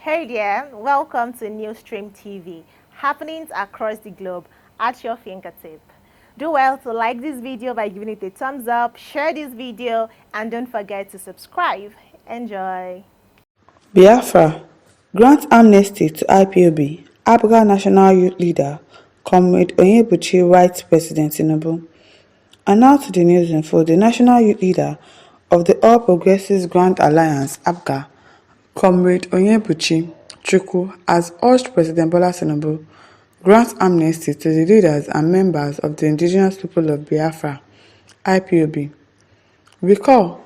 Hey there, welcome to Newsstream TV, happenings across the globe at your fingertip. Do well to like this video by giving it a thumbs up, share this video, and don't forget to subscribe. Enjoy. Biafra grants amnesty to Ipob, Abuja National Youth Leader, Comrade Onyebuchi writes President Tinubu. And now to the news info. The National Youth Leader of the All Progressives Grand Alliance, APGA, Comrade Onyebuchi Chukwu, has urged President Bola Tinubu grant amnesty to the leaders and members of the Indigenous People of Biafra, IPOB. Recall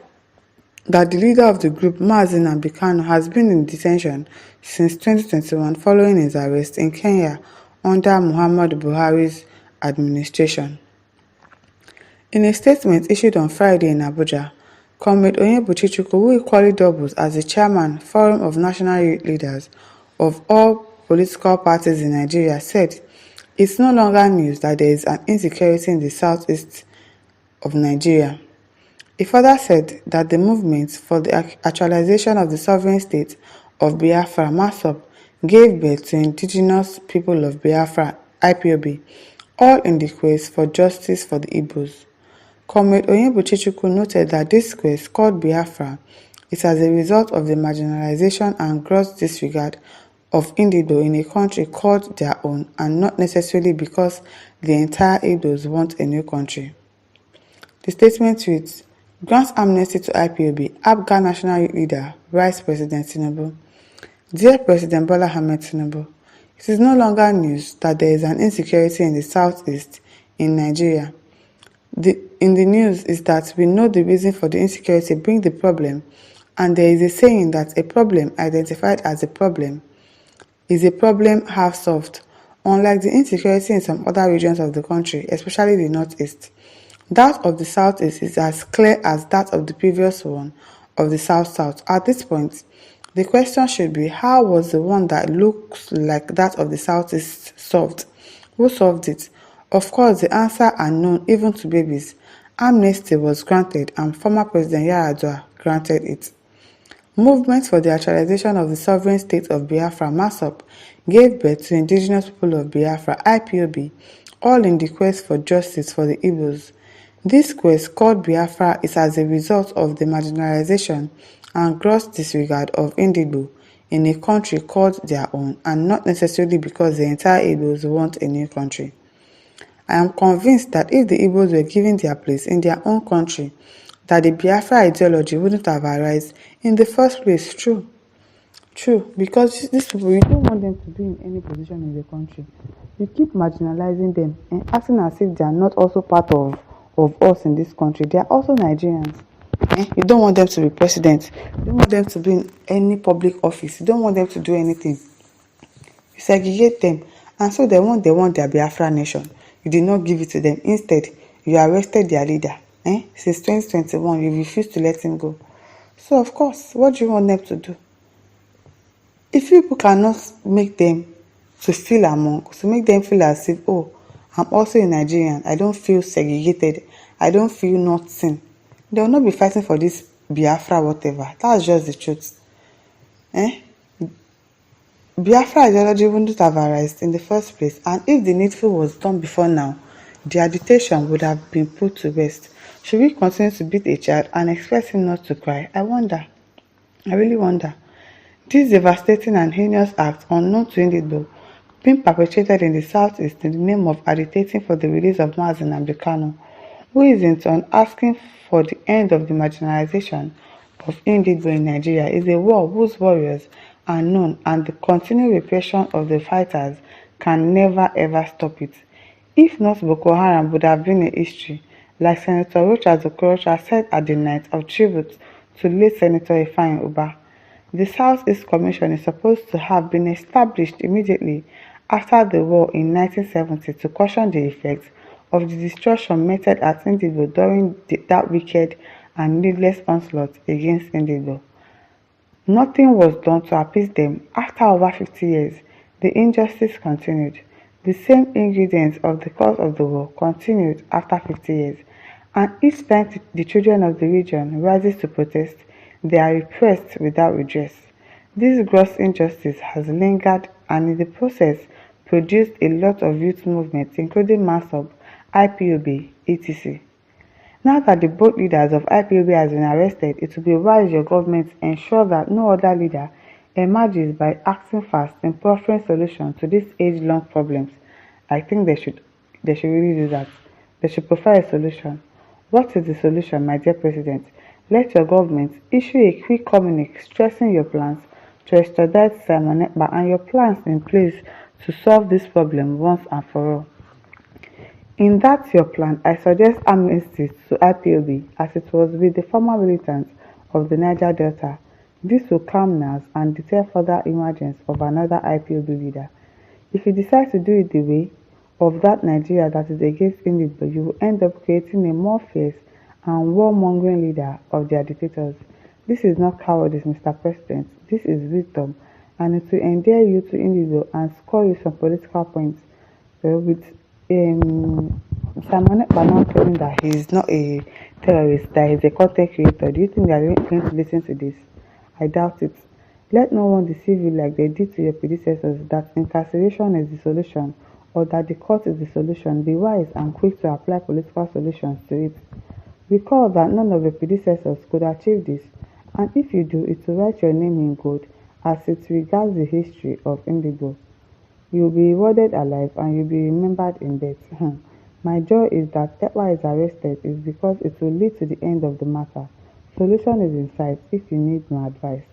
that the leader of the group, MASSOB, has been in detention since 2021 following his arrest in Kenya under Muhammadu Buhari's administration. In a statement issued on Friday in Abuja, Comrade Onyebuchi Chukwu, who equally doubles as the chairman Forum of National Youth Leaders of all political parties in Nigeria, said it's no longer news that there is an insecurity in the southeast of Nigeria. He further said that the movement for the actualization of the Sovereign State of Biafra, MASSOB, gave birth to Indigenous People of Biafra, IPOB, all in the quest for justice for the Igbos. Comrade Onyebuchi Chukwu noted that this quest, called Biafra, is as a result of the marginalization and gross disregard of Igbo in a country called their own, and not necessarily because the entire Igbos want a new country. The statement reads, grants amnesty to IPOB, APGA National Youth Leader, writes President Tinubu. Dear President Bola Tinubu, it is no longer news that there is an insecurity in the southeast in Nigeria. In the news is that we know the reason for the insecurity brings the problem, and there is a saying that a problem identified as a problem is a problem half solved, unlike the insecurity in some other regions of the country, especially the northeast. That of the southeast is as clear as that of the previous one of the south-south. At this point, the question should be, how was the one that looks like that of the southeast solved? Who solved it? Of course, the answer are known even to babies. Amnesty was granted and former President Yar'Adua granted it. Movement for the Actualization of the Sovereign State of Biafra, MASSOB, gave birth to Indigenous People of Biafra, IPOB, all in the quest for justice for the Igbos. This quest, called Biafra, is as a result of the marginalization and gross disregard of Igbo in a country called their own, and not necessarily because the entire Igbos want a new country. I am convinced that if the Igbos were given their place in their own country, that the Biafra ideology wouldn't have arisen in the first place. True, because these people, you don't want them to be in any position in the country. You keep marginalizing them and acting as if they are not also part of us in this country. They are also Nigerians. You don't want them to be president. You don't want them to be in any public office. You don't want them to do anything. You segregate them, and so they want their Biafra nation. You did not give it to them. Instead, you arrested their leader. Since 2021, you refused to let him go. So, of course, what do you want them to do? If people cannot make them to feel among, to make them feel as if, oh, I'm also a Nigerian, I don't feel segregated, I don't feel not seen, they will not be fighting for this Biafra whatever. That's just the truth. Biafra ideology wouldn't have arisen in the first place, and if the needful was done before now, the agitation would have been put to rest. Should we continue to beat a child and expect him not to cry? I wonder. I really wonder. This devastating and heinous act, unknown to Indigo, being perpetrated in the southeast in the name of agitating for the release of MASSOB, who is in turn asking for the end of the marginalization of Indigo in Nigeria, is a war whose warriors are known, and the continued repression of the fighters can never ever stop it. If not, Boko Haram would have been a history, like Senator Rochas Okorocha said at the night of tribute to late Senator Ifeanyi Ubah. The Southeast Commission is supposed to have been established immediately after the war in 1970 to caution the effects of the destruction meted at Indigo during that wicked and needless onslaught against Indigo. Nothing was done to appease them. After over 50 years, the injustice continued. The same ingredients of the cause of the war continued after 50 years, and each time the children of the region rises to protest, they are repressed without redress. This gross injustice has lingered and in the process produced a lot of youth movements including MASSOB, IPOB, etc. Now that the both leaders of IPOB has been arrested, it will be wise your government ensure that no other leader emerges by acting fast in proffering solutions to these age-long problems. I think they should really do that. They should provide a solution. What is the solution, my dear President? Let your government issue a quick communique stressing your plans to extradite Simon Ekpa and your plans in place to solve this problem once and for all. In that your plan, I suggest amnesty to IPOB as it was with the former militants of the Niger Delta. This will calm nerves and deter further emergence of another IPOB leader. If you decide to do it the way of that Nigeria that is against Indigo, you will end up creating a more fierce and warmongering leader of their dictators. This is not cowardice, Mr. President. This is wisdom, and it will endear you to Indigo and score you some political points. With Simon Ekpa now claiming that he is not a terrorist, that he is a content creator, do you think they are going to listen to this? I doubt it. Let no one deceive you like they did to your predecessors that incarceration is the solution or that the court is the solution. Be wise and quick to apply political solutions to it. Recall that none of your predecessors could achieve this, and if you do, it will write your name in gold as it regards the history of Indigo. You will be rewarded alive and you will be remembered in death. My joy is that Ekpa is arrested is because it will lead to the end of the matter. Solution is in sight if you need my advice.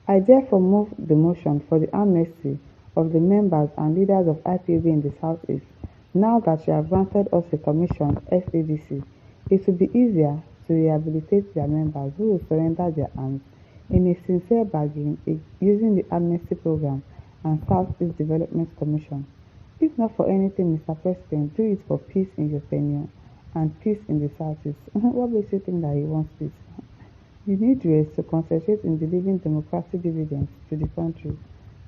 I therefore move the motion for the amnesty of the members and leaders of IPOB in the Southeast. Now that you have granted us a commission, SADC, it will be easier to rehabilitate their members who will surrender their arms in a sincere bargain using the amnesty program and Southeast Development Commission. If not for anything, Mr. President, do it for peace in your tenure and peace in the Southeast. What makes you think that he wants peace? You need rest to concentrate in delivering democratic dividends to the country.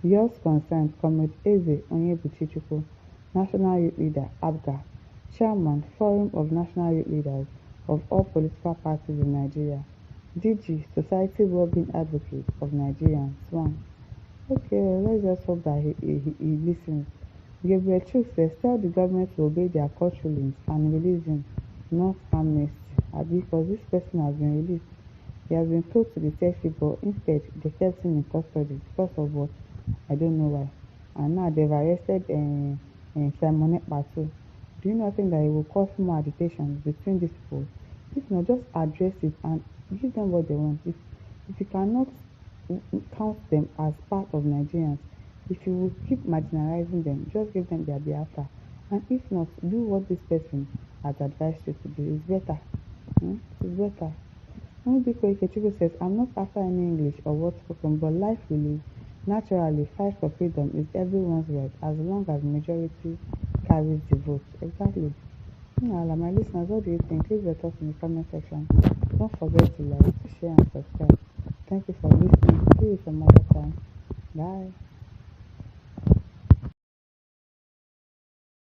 Yours concerned, Comrade Eze Onyebuchi Chukwu, National Youth Leader, ABGA, Chairman, Forum of National Youth Leaders of all political parties in Nigeria, DG, Society Wellbeing Advocate of Nigerians, SWAN. Okay, let's just hope that he listens. Gabriel Chuk says, tell the government to obey their court rulings and release him, not amnesty. Because this person has been released. He has been told to be safety, but instead they kept him in custody because of what? I don't know why. And now they've arrested Simon Ekpa too. Do you not think that it will cause more agitation between these people? If not, just address it and give them what they want. If you cannot count them as part of Nigerians, if you will keep marginalizing them, just give them their Biafra. And if not, do what this person has advised you to do. It's better. It's better. Mbiko Ikechukwu says, I'm not after any English or word spoken, but life we live. Naturally, fight for freedom is everyone's right as long as majority carries the vote. Exactly. My listeners, what do you think? Leave your thoughts in the comment section. Don't forget to like, share, and subscribe. Thank you for listening. See you some other time. Bye.